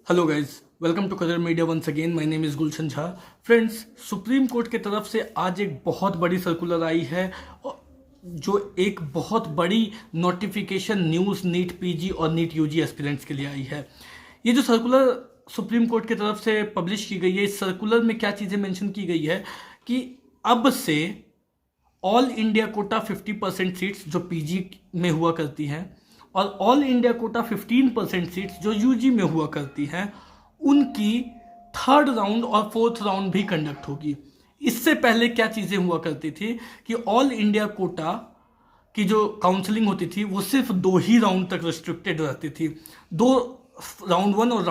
Hello guys, welcome to colour media once again. My name is Gulshan Jha. Friends, supreme court की तरफ से आज एक बहुत बड़ी सर्कुलर आई है जो एक बहुत बड़ी नोटिफिकेशन न्यूज़ नीट पीजी और नीट यूजी एस्पिरेंट्स के लिए आई है। ये जो सर्कुलर सुप्रीम कोर्ट की तरफ से पब्लिश की गई है, इस सर्कुलर में क्या चीज़ें मेंशन की गई है कि अब से ऑल इंडिया कोटा 50% सीट्स जो पीजी में हुआ करती हैं और ऑल इंडिया कोटा 15% सीट्स जो यूजी में हुआ करती हैं, उनकी थर्ड राउंड और फोर्थ राउंड भी कंडक्ट होगी। इससे पहले क्या चीज़ें हुआ करती थी कि ऑल इंडिया कोटा की जो काउंसलिंग होती थी वो सिर्फ 2 ही राउंड तक रिस्ट्रिक्टेड रहती थी। दो, राउंड 1 और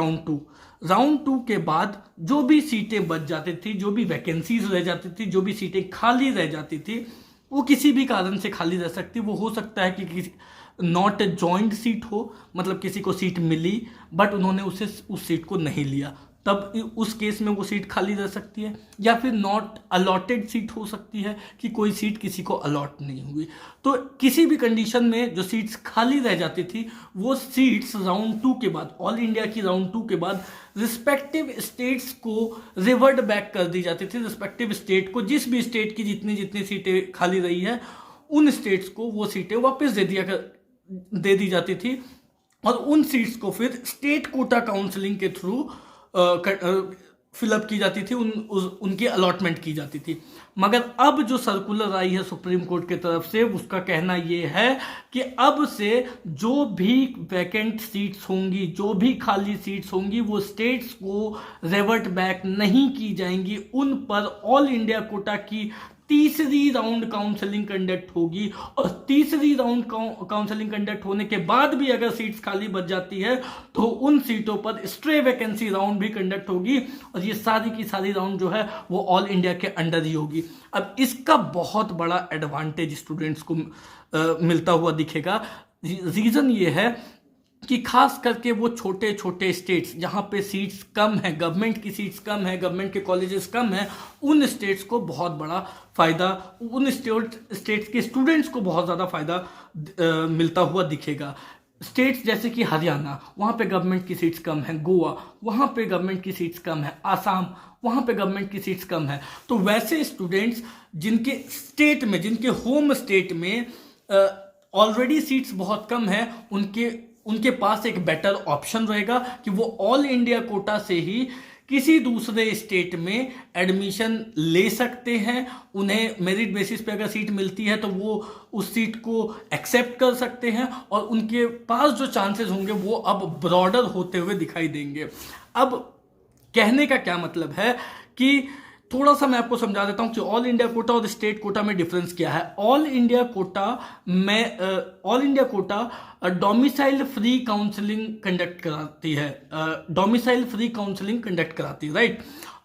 राउंड टू के बाद जो भी सीटें बच जाती थी, जो भी वैकेंसीज रह जाती थी, जो भी सीटें खाली रह जाती थी, वो किसी भी कारण से खाली रह सकती। वो हो सकता है कि किसी नॉट जॉइंट सीट हो, मतलब किसी को सीट मिली बट उन्होंने उस सीट को नहीं लिया, तब उस केस में वो सीट खाली रह सकती है। या फिर नॉट अलॉटेड सीट हो सकती है कि कोई सीट किसी को अलॉट नहीं हुई। तो किसी भी कंडीशन में जो सीट्स खाली रह जाती थी वो सीट्स राउंड 2 के बाद, ऑल इंडिया की राउंड 2 के बाद रिस्पेक्टिव स्टेट्स को रिवर्ट बैक कर दी जाती थी। रिस्पेक्टिव स्टेट को, जिस भी स्टेट की जितनी जितनी सीटें खाली रही है, उन स्टेट्स को वो सीटें वापस दे दी जाती थी और उन सीट्स को फिर स्टेट कोटा काउंसलिंग के थ्रू फिलअप की जाती थी, उनकी अलॉटमेंट की जाती थी। मगर अब जो सर्कुलर आई है सुप्रीम कोर्ट की तरफ से, उसका कहना यह है कि अब से जो भी वैकेंट सीट्स होंगी, जो भी खाली सीट्स होंगी, वो स्टेट्स को रिवर्ट बैक नहीं की जाएंगी। उन पर ऑल इंडिया कोटा की तीसरी राउंड काउंसलिंग कंडक्ट होगी और तीसरी राउंड काउंसलिंग कंडक्ट होने के बाद भी अगर सीट्स खाली बच जाती है तो उन सीटों पर स्ट्रे वैकेंसी राउंड भी कंडक्ट होगी और ये सारी की सारी राउंड जो है वो ऑल इंडिया के अंडर ही होगी। अब इसका बहुत बड़ा एडवांटेज स्टूडेंट्स को मिलता हुआ दिखेगा। रीजन ये है कि खास करके वो छोटे छोटे स्टेट्स जहाँ पे सीट्स कम है, गवर्नमेंट की सीट्स कम है, गवर्नमेंट के कॉलेजेस कम है, उन स्टेट्स को बहुत बड़ा फ़ायदा, उन स्टेट्स के स्टूडेंट्स को बहुत ज़्यादा फ़ायदा मिलता हुआ दिखेगा। स्टेट्स जैसे कि हरियाणा, वहाँ पे गवर्नमेंट की सीट्स कम है, गोवा, वहाँ पे गवर्नमेंट की सीट्स कम है, आसाम, वहाँ पे गवर्नमेंट की सीट्स कम है। तो वैसे स्टूडेंट्स जिनके स्टेट में, जिनके होम स्टेट में ऑलरेडी सीट्स बहुत कम है, उनके पास एक बेटर ऑप्शन रहेगा कि वो ऑल इंडिया कोटा से ही किसी दूसरे स्टेट में एडमिशन ले सकते हैं। उन्हें मेरिट बेसिस पे अगर सीट मिलती है तो वो उस सीट को एक्सेप्ट कर सकते हैं और उनके पास जो चांसेस होंगे वो अब ब्रॉडर होते हुए दिखाई देंगे। अब कहने का क्या मतलब है कि थोड़ा सा मैं आपको समझा देता हूं कि ऑल इंडिया कोटा और स्टेट कोटा में डिफरेंस क्या है। All India quota domicile free counselling conduct कराती है, डोमिसाइल फ्री काउंसलिंग कंडक्ट कराती है, राइट।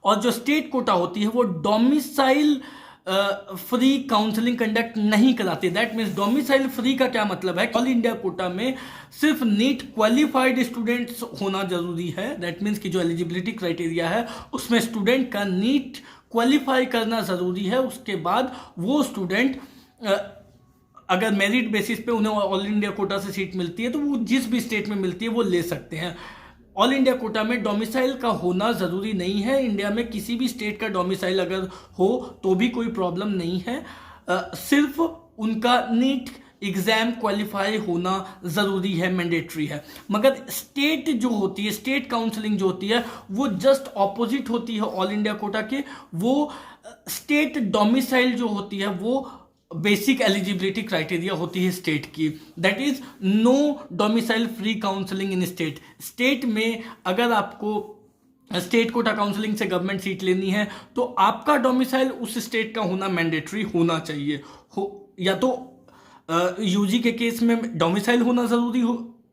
और जो स्टेट कोटा होती है वो डोमिसाइल फ्री काउंसलिंग कंडक्ट नहीं कराती। दैट मीन्स डोमिसाइल फ्री का क्या मतलब है, ऑल इंडिया कोटा में सिर्फ नीट क्वालिफाइड स्टूडेंट्स होना जरूरी है। दैट मीन्स कि जो एलिजिबिलिटी क्राइटेरिया है उसमें स्टूडेंट का नीट क्वालिफाई करना जरूरी है। उसके बाद वो स्टूडेंट अगर मेरिट बेसिस पे उन्हें ऑल इंडिया कोटा से सीट मिलती है तो वो जिस भी स्टेट में मिलती है वो ले सकते हैं। ऑल इंडिया कोटा में डोमिसाइल का होना ज़रूरी नहीं है। इंडिया में किसी भी स्टेट का डोमिसाइल अगर हो तो भी कोई प्रॉब्लम नहीं है, सिर्फ उनका नीट एग्जाम क्वालिफाई होना ज़रूरी है, मैंडेटरी है। मगर स्टेट जो होती है, स्टेट काउंसलिंग जो होती है, वो जस्ट ऑपोजिट होती है ऑल इंडिया कोटा के। वो स्टेट डोमिसाइल जो होती है वो बेसिक एलिजिबिलिटी क्राइटेरिया होती है स्टेट की। That is no domicile free counselling in state. State में अगर आपको स्टेट कोटा काउंसलिंग से गवर्नमेंट सीट लेनी है तो आपका डोमिसाइल उस स्टेट का होना मैंडेटरी होना चाहिए या तो यूजी के केस में डोमिसाइल होना जरूरी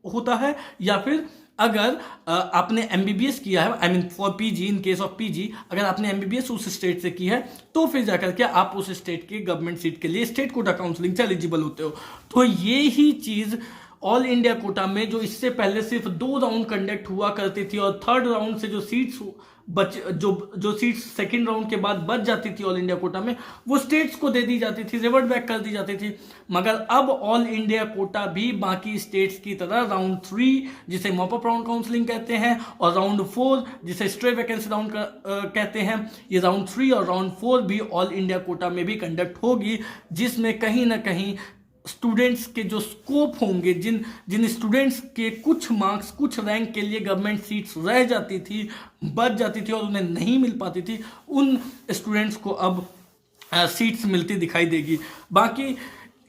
होता है, या फिर अगर आपने एमबीबीएस किया है, I mean for PG, in case of PG, अगर आपने एमबीबीएस उस स्टेट से की है तो फिर जाकर के आप उस स्टेट की गवर्नमेंट सीट के लिए स्टेट कोटा काउंसलिंग से एलिजिबल होते हो। तो ये ही चीज़ ऑल इंडिया कोटा में जो इससे पहले सिर्फ 2 राउंड कंडक्ट हुआ करती थी और थर्ड राउंड से जो सीट्स जो सीट्स सेकंड राउंड के बाद बच जाती थी ऑल इंडिया कोटा में, वो स्टेट्स को दे दी जाती थी, रिवर्ट बैक कर दी जाती थी। मगर अब ऑल इंडिया कोटा भी बाकी स्टेट्स की तरह राउंड 3 जिसे मॉप अप राउंड काउंसलिंग कहते हैं और राउंड 4 जिसे स्ट्रे वैकेंसी राउंड कहते हैं, ये राउंड 3 और राउंड 4 भी ऑल इंडिया कोटा में भी कंडक्ट होगी, जिसमें कहीं ना कहीं स्टूडेंट्स के जो स्कोप होंगे, जिन स्टूडेंट्स के कुछ मार्क्स कुछ रैंक के लिए गवर्नमेंट सीट्स रह जाती थी, बच जाती थी और उन्हें नहीं मिल पाती थी, उन स्टूडेंट्स को अब सीट्स मिलती दिखाई देगी। बाकी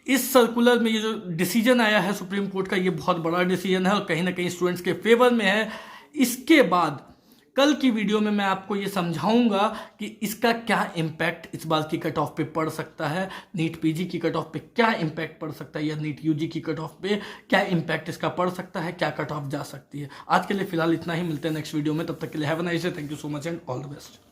इस सर्कुलर में ये जो डिसीजन आया है सुप्रीम कोर्ट का, ये बहुत बड़ा डिसीजन है और कहीं ना कहीं स्टूडेंट्स के फेवर में है। इसके बाद कल की वीडियो में मैं आपको ये समझाऊंगा कि इसका क्या इम्पैक्ट इस बार की कट ऑफ पे पड़ सकता है, नीट पीजी की कट ऑफ पे क्या इम्पैक्ट पड़ सकता है या नीट यूजी की कट ऑफ पे क्या इम्पैक्ट इसका पड़ सकता है, क्या कट ऑफ जा सकती है। आज के लिए फिलहाल इतना ही, मिलते हैं नेक्स्ट वीडियो में, तब तक के लिए have a nice day, thank you so much and all the best.